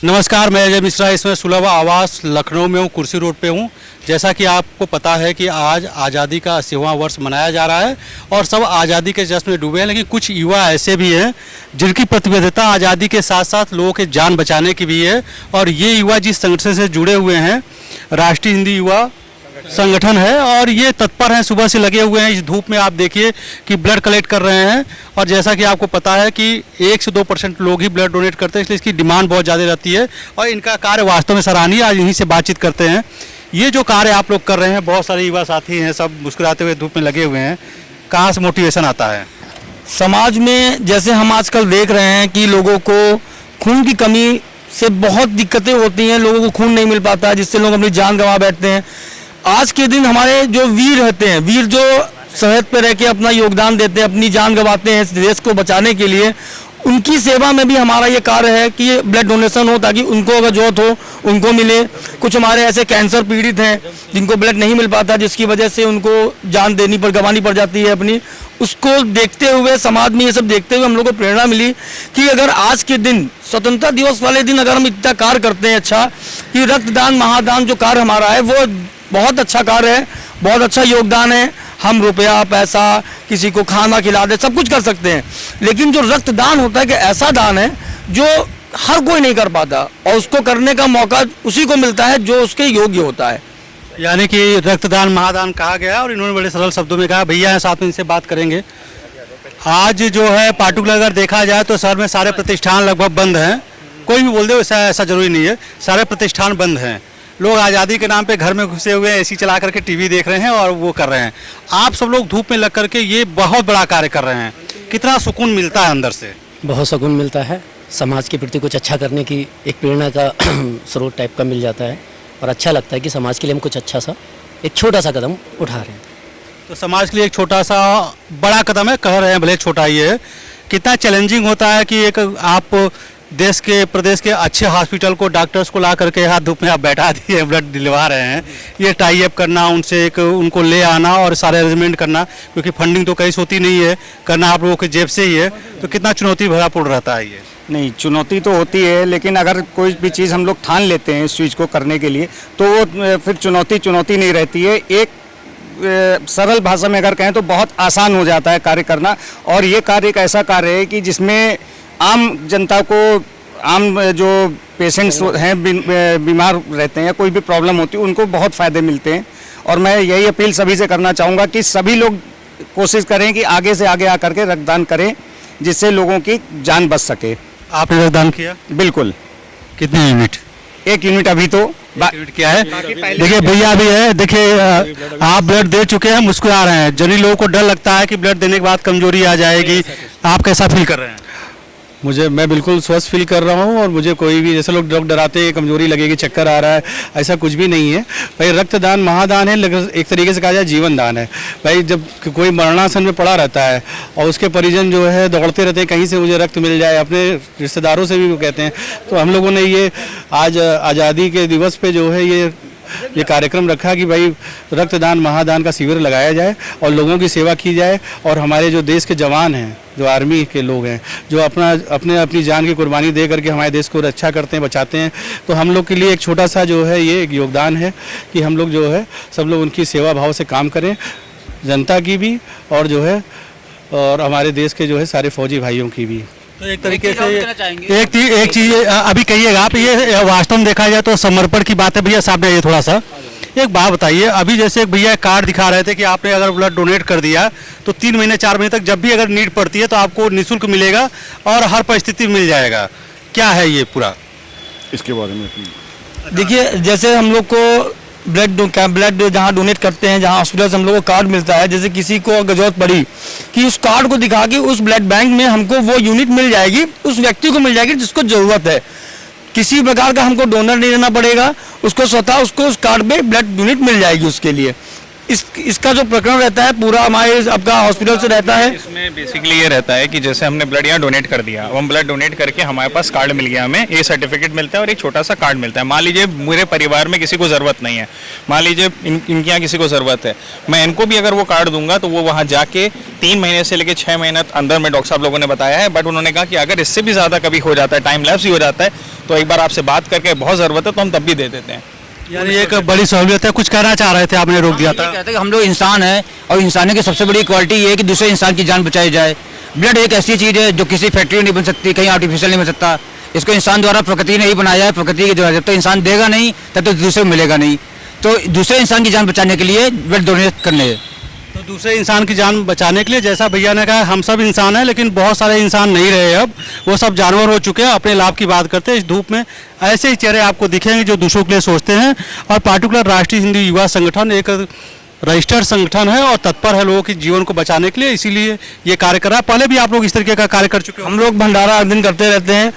नमस्कार, मैं अजय मिश्रा इसमें सुलभ आवास लखनऊ में हूँ, कुर्सी रोड पे हूँ। जैसा कि आपको पता है कि आज आज़ादी का 80वां वर्ष मनाया जा रहा है और सब आज़ादी के जश्न में डूबे हैं, लेकिन कुछ युवा ऐसे भी हैं जिनकी प्रतिबद्धता आज़ादी के साथ साथ लोगों के जान बचाने की भी है। और ये युवा जिस संगठन से जुड़े हुए हैं, राष्ट्रीय हिंदी युवा संगठन है, और ये तत्पर हैं, सुबह से लगे हुए हैं। इस धूप में आप देखिए कि ब्लड कलेक्ट कर रहे हैं। और जैसा कि आपको पता है कि 1 से 2% लोग ही ब्लड डोनेट करते हैं, इसलिए इसकी डिमांड बहुत ज़्यादा रहती है और इनका कार्य वास्तव में सराहनीय। आज इन्हीं से बातचीत करते हैं। ये जो कार्य आप लोग कर रहे हैं, बहुत सारे युवा साथी हैं, सब मुस्कुराते हुए धूप में लगे हुए हैं, कहाँ से मोटिवेशन आता है? समाज में जैसे हम आजकल देख रहे हैं कि लोगों को खून की कमी से बहुत दिक्कतें होती हैं, लोगों को खून नहीं मिल पाता है, जिससे लोग अपनी जान गंवा बैठते हैं। आज के दिन हमारे जो वीर रहते हैं, वीर जो सरहद पर रह के अपना योगदान देते हैं, अपनी जान गंवाते हैं देश को बचाने के लिए, उनकी सेवा में भी हमारा ये कार्य है कि ब्लड डोनेशन हो, ताकि उनको अगर जरूरत हो उनको मिले। कुछ हमारे ऐसे कैंसर पीड़ित हैं जिनको ब्लड नहीं मिल पाता, जिसकी वजह से उनको जान गंवानी पड़ जाती है अपनी। उसको देखते हुए, समाज में ये सब देखते हुए हम लोग को प्रेरणा मिली कि अगर आज के दिन, स्वतंत्रता दिवस वाले दिन, अगर हम इतना कार्य करते हैं अच्छा, कि रक्तदान महादान जो कार्य हमारा है वो बहुत अच्छा कार्य है, बहुत अच्छा योगदान है। हम रुपया पैसा किसी को खाना खिला दे, सब कुछ कर सकते हैं, लेकिन जो रक्तदान होता है कि ऐसा दान है जो हर कोई नहीं कर पाता, और उसको करने का मौका उसी को मिलता है जो उसके योग्य होता है। यानी कि रक्तदान महादान कहा गया और इन्होंने बड़े सरल शब्दों में कहा। भैया हैं साथ में, इनसे बात करेंगे। आज जो है पार्टिकुलर अगर देखा जाए तो शहर में सारे प्रतिष्ठान लगभग बंद हैं। कोई भी बोल दे ऐसा जरूरी नहीं है, सारे प्रतिष्ठान बंद हैं। लोग आज़ादी के नाम पे घर में घुसे हुए एसी चला करके टीवी देख रहे हैं और वो कर रहे हैं। आप सब लोग धूप में लग करके ये बहुत बड़ा कार्य कर रहे हैं, कितना सुकून मिलता है अंदर से? बहुत सुकून मिलता है। समाज के प्रति कुछ अच्छा करने की एक प्रेरणा का स्रोत टाइप का मिल जाता है, और अच्छा लगता है कि समाज के लिए हम कुछ अच्छा सा, एक छोटा सा कदम उठा रहे हैं। तो समाज के लिए एक छोटा सा बड़ा कदम है, कह रहे हैं भले छोटा ही है। कितना चैलेंजिंग होता है कि एक आप देश के प्रदेश के अच्छे हॉस्पिटल को, डॉक्टर्स को ला करके हाथ धूप में आप बैठा दिए, ब्लड दिलवा रहे हैं। ये टाई अप करना, उनसे एक उनको ले आना और सारे अरेंजमेंट करना, क्योंकि फंडिंग तो कहीं से होती नहीं है, करना आप लोगों के जेब से ही है। तो कितना चुनौती भरापूर्ण रहता है ये? नहीं, चुनौती तो होती है, लेकिन अगर कोई भी चीज़ हम लोग ठान लेते हैं इस चीज़ को करने के लिए, तो वो फिर चुनौती नहीं रहती है। एक सरल भाषा में अगर कहें तो बहुत आसान हो जाता है कार्य करना। और ये कार्य एक ऐसा कार्य है कि जिसमें आम जनता को, आम जो पेशेंट्स हैं, बीमार रहते हैं या कोई भी प्रॉब्लम होती है, उनको बहुत फ़ायदे मिलते हैं। और मैं यही अपील सभी से करना चाहूँगा कि सभी लोग कोशिश करें कि आगे से आगे आकर के रक्तदान करें, जिससे लोगों की जान बच सके। आपने रक्तदान किया? बिल्कुल। कितने यूनिट? 1 यूनिट अभी तो क्या है। देखिए भैया भी है, देखिए आप ब्लड दे चुके हैं, मुस्कुरा रहे हैं। जिन लोगों को डर लगता है कि ब्लड देने के बाद कमजोरी आ जाएगी, आप कैसा फील कर रहे हैं? मैं बिल्कुल स्वस्थ फील कर रहा हूँ, और मुझे कोई भी, जैसे लोग डराते हैं कमजोरी लगेगी, चक्कर आ रहा है, ऐसा कुछ भी नहीं है भाई। रक्तदान महादान है, लेकिन एक तरीके से कहा जाए जीवन दान है भाई। जब कोई मरणासन में पड़ा रहता है और उसके परिजन जो है दौड़ते रहते हैं कहीं से मुझे रक्त मिल जाए, अपने रिश्तेदारों से भी वो कहते हैं, तो हम लोगों ने ये आज आज़ादी के दिवस पे जो है ये कार्यक्रम रखा कि भाई रक्तदान महादान का शिविर लगाया जाए और लोगों की सेवा की जाए। और हमारे जो देश के जवान हैं, जो आर्मी के लोग हैं, जो अपनी जान की कुर्बानी दे करके हमारे देश को रक्षा करते हैं, बचाते हैं, तो हम लोग के लिए एक छोटा सा जो है ये एक योगदान है कि हम लोग जो है सब लोग उनकी सेवा भाव से काम करें, जनता की भी और जो है और हमारे देश के जो है सारे फौजी भाइयों की भी। तो एक तरीके से एक चीज़ अभी कहिएगा आप, ये वास्तव में देखा जाए तो समर्पण की बात है। भैया साहब ने ये थोड़ा सा एक बात बताइए, अभी जैसे एक भैया कार्ड दिखा रहे थे कि आपने अगर ब्लड डोनेट कर दिया तो 3 महीने 4 महीने तक जब भी अगर नीड पड़ती है तो आपको निःशुल्क मिलेगा और हर परिस्थिति में मिल जाएगा। क्या है ये पूरा, इसके बारे में? देखिए, जैसे हम लोग को ब्लड जहाँ डोनेट करते हैं, जहाँ हॉस्पिटल से हम लोग को कार्ड मिलता है, जैसे किसी को अगर जरूरत पड़ी कि उस कार्ड को दिखा के उस ब्लड बैंक में हमको वो यूनिट मिल जाएगी, उस व्यक्ति को मिल जाएगी जिसको ज़रूरत है। किसी प्रकार का हमको डोनर नहीं लेना पड़ेगा, उसको स्वतः उसको उस कार्ड में ब्लड यूनिट मिल जाएगी उसके लिए। इसका जो प्रकरण रहता है पूरा हमारे आपका हॉस्पिटल से रहता है। इसमें बेसिकली ये रहता है कि जैसे हमने ब्लड यहाँ डोनेट कर दिया, अब हम ब्लड डोनेट करके हमारे पास कार्ड मिल गया, हमें ये सर्टिफिकेट मिलता है और एक छोटा सा कार्ड मिलता है। मान लीजिए मेरे परिवार में किसी को ज़रूरत नहीं है, मान लीजिए इनके यहाँ किसी को ज़रूरत है, मैं इनको भी अगर वो कार्ड दूंगा तो वो वहाँ जाके 3 महीने से लेकर 6 महीने अंदर में डॉक्टर साहब लोगों ने बताया है, बट उन्होंने कहा कि अगर इससे भी ज़्यादा कभी हो जाता है, टाइम लैप्स भी हो जाता है, तो एक बार आपसे बात करके बहुत ज़रूरत है तो हम तब भी दे देते हैं। यानी एक बड़ी सहूलियत है। कुछ कहना चाह रहे थे, आपने रोक दिया था। कहते हैं कि हम लोग इंसान हैं और इंसानों की सबसे बड़ी क्वालिटी ये है कि दूसरे इंसान की जान बचाई जाए। ब्लड एक ऐसी चीज़ है जो किसी फैक्ट्री में नहीं बन सकती, कहीं आर्टिफिशियल नहीं बन सकता। इसको इंसान द्वारा प्रकृति ने ही बनाया है, प्रकृति के द्वारा जब तक इंसान देगा नहीं तब तक दूसरे को मिलेगा नहीं। तो दूसरे इंसान की जान बचाने के लिए ब्लड डोनेट करने। तो दूसरे इंसान की जान बचाने के लिए, जैसा भैया ने कहा, हम सब इंसान हैं, लेकिन बहुत सारे इंसान नहीं रहे, अब वो सब जानवर हो चुके हैं। अपने लाभ की बात करते हैं। इस धूप में ऐसे ही चेहरे आपको दिखेंगे जो दूसरों के लिए सोचते हैं। और पार्टिकुलर राष्ट्रीय हिंदू युवा संगठन एक रजिस्टर्ड संगठन है और तत्पर है लोगों के जीवन को बचाने के लिए, इसीलिए ये कार्य कर रहा है। पहले भी आप लोग इस तरीके का कार्य कर चुके हो? हम लोग भंडारा हर दिन करते रहते हैं।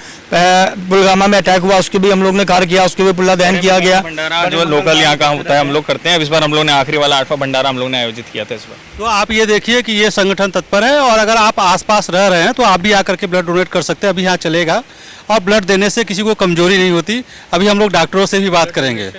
पुलवामा में अटैक हुआ उसके भी हम लोग ने कार्य किया, उसके भी पुतला दहन किया गया। भंडारा जो लोकल यहाँ का होता है हम लोग करते हैं। इस बार हम लोग ने आखिरी वाला 8वां भंडारा हम लोग ने आयोजित किया था इस बार। तो आप ये देखिए कि ये संगठन तत्पर है, और अगर आप आसपास रह रहे हैं तो आप भी आकर के ब्लड डोनेट कर सकते हैं। अभी यहाँ चलेगा, और ब्लड देने से किसी को कमजोरी नहीं होती। अभी हम लोग डॉक्टरों से भी बात करेंगे।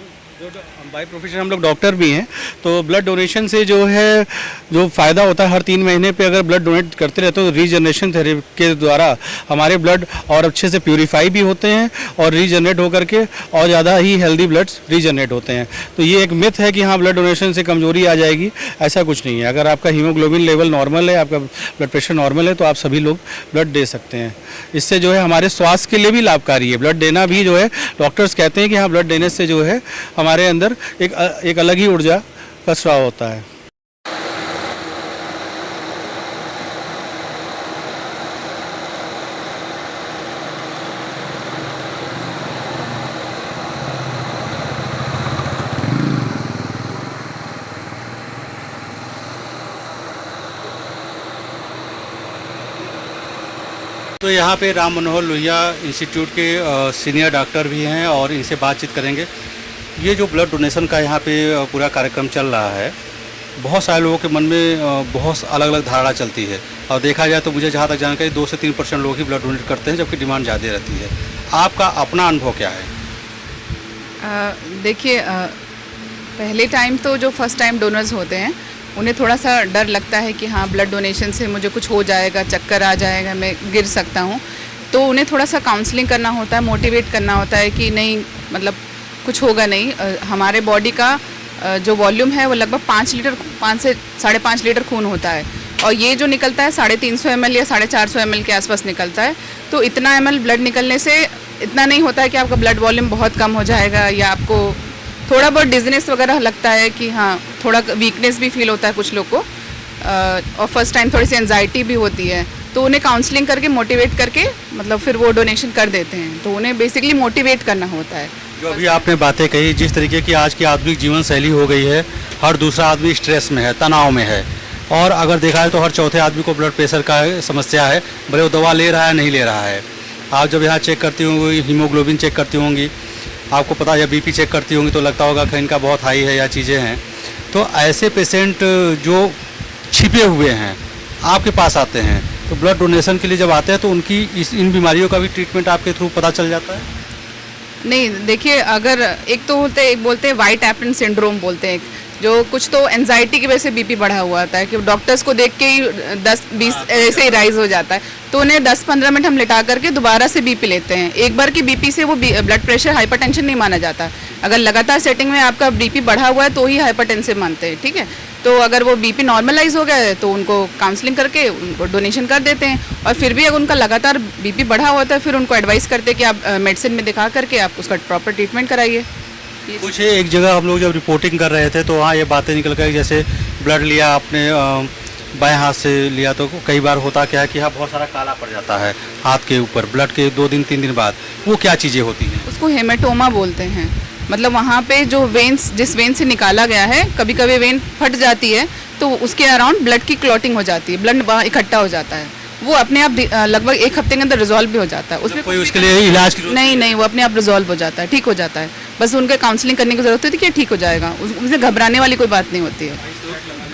बाय प्रोफेशन हम लोग डॉक्टर भी हैं, तो ब्लड डोनेशन से जो है जो फ़ायदा होता है, हर 3 महीने पे अगर ब्लड डोनेट करते रहते हो तो रीजनरेशन थेरेपी के द्वारा हमारे ब्लड और अच्छे से प्यूरीफाई भी होते हैं और रीजनरेट होकर के और ज़्यादा ही हेल्दी ब्लड रीजनरेट होते हैं। तो ये एक मिथ है कि हाँ ब्लड डोनेशन से कमजोरी आ जाएगी, ऐसा कुछ नहीं है। अगर आपका हीमोग्लोबिन लेवल नॉर्मल है, आपका ब्लड प्रेशर नॉर्मल है, तो आप सभी लोग ब्लड दे सकते हैं। इससे जो है हमारे स्वास्थ्य के लिए भी लाभकारी है। ब्लड देना भी जो है, डॉक्टर्स कहते हैं कि हाँ ब्लड देने से जो है हमारे अंदर एक अलग ही ऊर्जा का स्राव होता है। तो यहाँ पे राम मनोहर लोहिया इंस्टीट्यूट के सीनियर डॉक्टर भी हैं और इनसे बातचीत करेंगे। ये जो ब्लड डोनेशन का यहाँ पे पूरा कार्यक्रम चल रहा है, बहुत सारे लोगों के मन में बहुत अलग अलग धारणा चलती है, और देखा जाए तो मुझे जहाँ तक जानकारी 2 से 3% लोग ही ब्लड डोनेट करते हैं, जबकि डिमांड ज़्यादा रहती है। आपका अपना अनुभव क्या है? देखिए, पहले टाइम तो जो फर्स्ट टाइम डोनर्स होते हैं उन्हें थोड़ा सा डर लगता है कि हाँ ब्लड डोनेशन से मुझे कुछ हो जाएगा, चक्कर आ जाएगा, मैं गिर सकता हूँ। तो उन्हें थोड़ा सा काउंसलिंग करना होता है, मोटिवेट करना होता है कि नहीं, मतलब कुछ होगा नहीं। हमारे बॉडी का जो वॉल्यूम है वो लगभग 5 से 5.5 लीटर खून होता है, और ये जो निकलता है 350 ml या 450 ml के आसपास निकलता है। तो इतना ml ब्लड निकलने से इतना नहीं होता है कि आपका ब्लड वॉल्यूम बहुत कम हो जाएगा या आपको थोड़ा बहुत डिजीनेस वगैरह लगता है कि हाँ, थोड़ा वीकनेस भी फील होता है कुछ लोग को, और फर्स्ट टाइम थोड़ी सी एंजाइटी भी होती है। तो उन्हें काउंसलिंग करके मोटिवेट करके मतलब फिर वो डोनेशन कर देते हैं। तो उन्हें बेसिकली मोटिवेट करना होता है। जो अभी आपने बातें कही, जिस तरीके की आज की आधुनिक जीवन शैली हो गई है, हर दूसरा आदमी स्ट्रेस में है, तनाव में है, और अगर देखा जाए तो हर चौथे आदमी को ब्लड प्रेशर का समस्या है, भले वो दवा ले रहा है नहीं ले रहा है। आप जब यहाँ चेक करती होंगी, हीमोग्लोबिन चेक करती होंगी, आपको पता है, या बीपी चेक करती होंगी तो लगता होगा कि इनका बहुत हाई है या चीज़ें हैं। तो ऐसे पेशेंट जो छिपे हुए हैं आपके पास आते हैं, तो ब्लड डोनेशन के लिए जब आते हैं तो उनकी इन बीमारियों का भी ट्रीटमेंट आपके थ्रू पता चल जाता है? नहीं, देखिए, अगर एक तो एक बोलते हैं वाइट एप्रन सिंड्रोम बोलते हैं, जो कुछ तो एंजाइटी की वजह से बीपी बढ़ा हुआ आता है कि डॉक्टर्स को देख के ही 10-20 ऐसे ही राइज हो जाता है। तो उन्हें 10-15 मिनट हम लिटा करके दोबारा से बीपी लेते हैं। एक बार की बीपी से वो ब्लड प्रेशर हाइपरटेंशन नहीं माना जाता। अगर लगातार सेटिंग में आपका बीपी बढ़ा हुआ है तो ही हाइपरटेंसिव मानते हैं, ठीक है। तो अगर वो बीपी नॉर्मलाइज हो गया है तो उनको काउंसलिंग करके उनको डोनेशन कर देते हैं। और फिर भी अगर उनका लगातार बीपी बढ़ा होता है, फिर उनको एडवाइस करते हैं कि आप मेडिसिन में दिखा करके आप उसका प्रॉपर ट्रीटमेंट कराइए। कुछ एक जगह हम लोग जब रिपोर्टिंग कर रहे थे तो वहाँ ये बातें निकल गई, जैसे ब्लड लिया आपने बाएं हाथ से लिया तो कई बार होता क्या है कि हाँ बहुत सारा काला पड़ जाता है हाथ के ऊपर ब्लड के 2 दिन 3 दिन बाद। वो क्या चीज़ें होती हैं? उसको हेमेटोमा बोलते हैं। मतलब वहाँ पे जो वेन्स, जिस वेन से निकाला गया है, कभी कभी वेन फट जाती है तो उसके अराउंड ब्लड की क्लॉटिंग हो जाती है, ब्लड वहाँ इकट्ठा हो जाता है। वो अपने आप लगभग 1 हफ्ते के अंदर रिजॉल्व भी हो जाता है। उसमें कोई उसके लिए इलाज की नहीं, वो अपने आप रिजॉल्व हो जाता है, ठीक हो जाता है। बस उनके काउंसलिंग करने की जरूरत होती है कि ठीक हो जाएगा, उसमें घबराने वाली कोई बात नहीं होती है।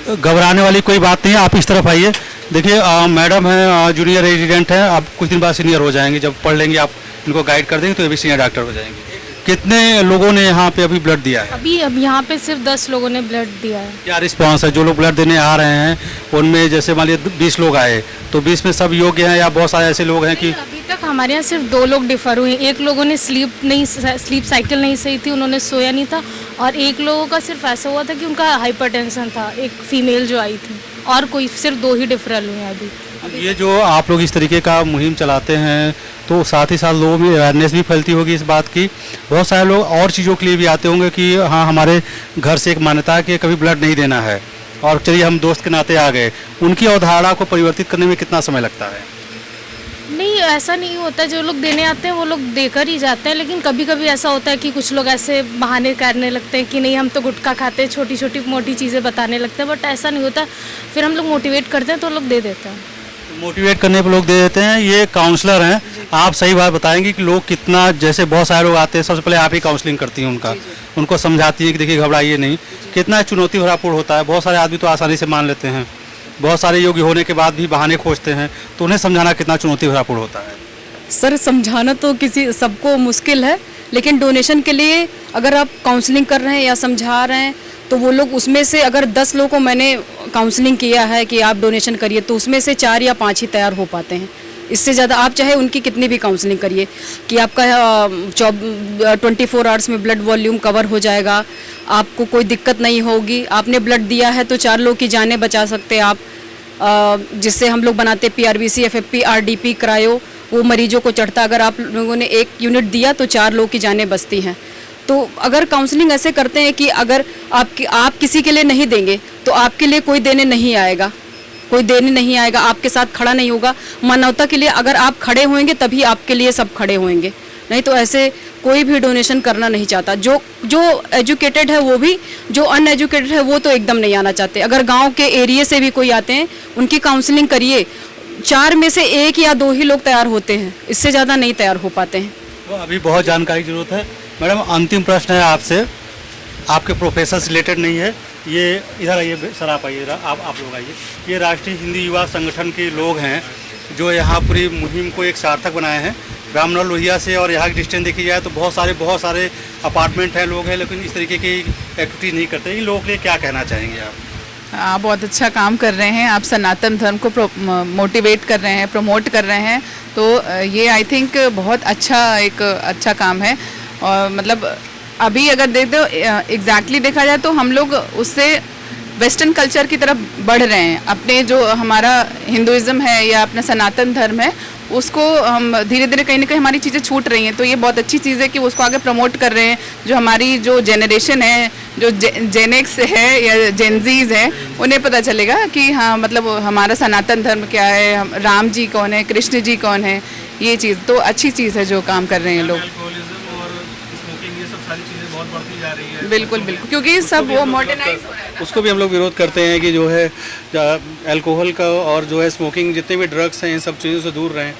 घबराने वाली कोई बात नहीं है, आप इस तरफ आइए। देखिए मैडम हैं, जूनियर रेजिडेंट हैं, आप कुछ दिन बाद सीनियर हो जाएंगे, जब पढ़ लेंगे आप इनको गाइड कर देंगे तो ये भी सीनियर डॉक्टर हो जाएंगे। कितने लोगों ने यहाँ पे अभी ब्लड दिया है? अब यहाँ पे सिर्फ 10 लोगों ने ब्लड दिया है। क्या रिस्पांस है? जो लोग ब्लड देने आ रहे हैं उनमें जैसे मान लीजिए 20 लोग आए तो 20 में सब योग्य हैं या बहुत सारे ऐसे लोग हैं कि? अभी तक हमारे यहाँ सिर्फ 2 लोग डिफर हुए। एक लोगों ने स्लीप साइकिल नहीं सही थी, उन्होंने सोया नहीं था, और एक लोगों का सिर्फ ऐसा हुआ था कि उनका हाइपरटेंशन था, एक फीमेल जो आई थी, और कोई सिर्फ 2 ही डिफरल हुए हैं अभी। ये जो आप लोग इस तरीके का मुहिम चलाते हैं तो साथ ही साथ लोगों में अवेयरनेस भी फैलती होगी इस बात की। बहुत सारे लोग और चीज़ों के लिए भी आते होंगे कि हाँ हमारे घर से एक मान्यता है कि कभी ब्लड नहीं देना है, और चलिए हम दोस्त के नाते आ गए। उनकी अवधारणा को परिवर्तित करने में कितना समय लगता है? नहीं, ऐसा नहीं होता। जो लोग देने आते हैं वो लोग देकर ही जाते हैं, लेकिन कभी कभी ऐसा होता है कि कुछ लोग ऐसे बहाने करने लगते हैं कि नहीं हम तो गुटखा खाते हैं, छोटी छोटी मोटी चीज़ें बताने लगते हैं, बट ऐसा नहीं होता। फिर हम लोग मोटिवेट करते हैं तो लोग दे देते हैं। मोटिवेट करने पर लोग दे देते हैं। ये काउंसलर हैं, आप सही बात बताएंगे कि लोग कितना, जैसे बहुत सारे लोग आते हैं सबसे पहले आप ही काउंसलिंग करती हैं उनको समझाती हैं कि देखिए घबराइए नहीं। कितना चुनौती भरापूर्ण होता है। बहुत सारे आदमी तो आसानी से मान लेते हैं, बहुत सारे योग्य होने के बाद भी बहाने खोजते हैं, तो उन्हें समझाना कितना चुनौती भरापूर्ण होता है? सर समझाना तो किसी सबको मुश्किल है, लेकिन डोनेशन के लिए अगर आप काउंसलिंग कर रहे हैं या समझा रहे हैं तो वो लोग, उसमें से अगर 10 लोगों को मैंने काउंसलिंग किया है कि आप डोनेशन करिए तो उसमें से 4 या 5 ही तैयार हो पाते हैं। इससे ज़्यादा आप चाहे उनकी कितनी भी काउंसलिंग करिए कि आपका 24 आवर्स में ब्लड वॉल्यूम कवर हो जाएगा, आपको कोई दिक्कत नहीं होगी। आपने ब्लड दिया है तो 4 लोग की जानें बचा सकते हैं आप, जिससे हम लोग बनाते PRBC, FFP, RDP, क्रायो, वो मरीजों को चढ़ता। अगर आप लोगों ने 1 यूनिट दिया तो 4 लोग की जानें बचती हैं। तो अगर काउंसलिंग ऐसे करते हैं कि अगर आप किसी के लिए नहीं देंगे तो आपके लिए कोई देने नहीं आएगा, कोई देने नहीं आएगा, आपके साथ खड़ा नहीं होगा। मानवता के लिए अगर आप खड़े होंगे तभी आपके लिए सब खड़े होंगे, नहीं तो ऐसे कोई भी डोनेशन करना नहीं चाहता। जो एजुकेटेड है वो भी, जो अनएजुकेटेड है वो तो एकदम नहीं आना चाहते। अगर गाँव के एरिया से भी कोई आते हैं उनकी काउंसलिंग करिए, 4 में से 1 या 2 ही लोग तैयार होते हैं, इससे ज़्यादा नहीं तैयार हो पाते हैं। तो अभी बहुत जानकारी की जरूरत है। मैडम अंतिम प्रश्न है आपसे, आपके प्रोफेशन से रिलेटेड नहीं है, ये इधर आइए सर, आप आइए, आप लोग आइए। ये राष्ट्रीय हिंदी युवा संगठन के लोग हैं जो यहाँ पूरी मुहिम को एक सार्थक बनाए हैं। रामनगर लोहिया से और यहाँ की डिस्टेंस देखी जाए तो बहुत सारे अपार्टमेंट हैं, लोग हैं, लेकिन इस तरीके की एक्टिविटी नहीं करते। इन लोगों के लिए क्या कहना चाहेंगे आप? आप बहुत अच्छा काम कर रहे हैं, आप सनातन धर्म को मोटिवेट कर रहे हैं, प्रमोट कर रहे हैं, तो ये आई थिंक बहुत अच्छा काम है। और मतलब अभी अगर देख दो एग्जैक्टली देखा जाए तो हम लोग उससे वेस्टर्न कल्चर की तरफ बढ़ रहे हैं। अपने जो हमारा हिंदुइज्म है या अपना सनातन धर्म है उसको हम धीरे धीरे कहीं ना कहीं हमारी चीज़ें छूट रही हैं, तो ये बहुत अच्छी चीज़ है कि उसको आगे प्रमोट कर रहे हैं। जो हमारी जो जनरेशन है, जो जेनेक्स है या जेनजीज है, उन्हें पता चलेगा कि हाँ मतलब हमारा सनातन धर्म क्या है, राम जी कौन है, कृष्ण जी कौन है। ये चीज़ तो अच्छी चीज़ है जो काम कर रहे हैं लोग। बिल्कुल बिल्कुल, क्योंकि सब वो मॉडर्नाइज हो रहा है। उसको भी हम लोग विरोध करते हैं कि जो है अल्कोहल का और जो है स्मोकिंग, जितने भी ड्रग्स हैं, इन सब चीज़ों से दूर रहें।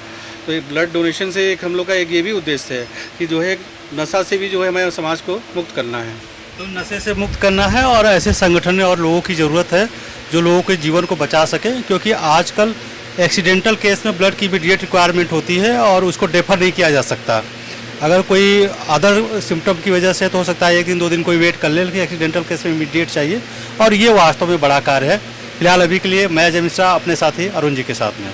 तो ये ब्लड डोनेशन से एक हम लोग का एक ये भी उद्देश्य है कि जो है नशा से भी जो है हमें समाज को मुक्त करना है। तो नशे से मुक्त करना है और ऐसे संगठन और लोगों की ज़रूरत है जो लोगों के जीवन को बचा सके, क्योंकि आजकल एक्सीडेंटल केस में ब्लड की इमीडिएट रिक्वायरमेंट होती है और उसको डेफर नहीं किया जा सकता। अगर कोई अदर सिम्टम की वजह से तो हो सकता है 1 दिन 2 दिन कोई वेट कर ले, लेकिन एक्सीडेंटल केस में इमीडिएट चाहिए, और ये वास्तव में बड़ा कार्य है। फिलहाल अभी के लिए मैं अजय मिश्रा अपने साथी अरुण जी के साथ में।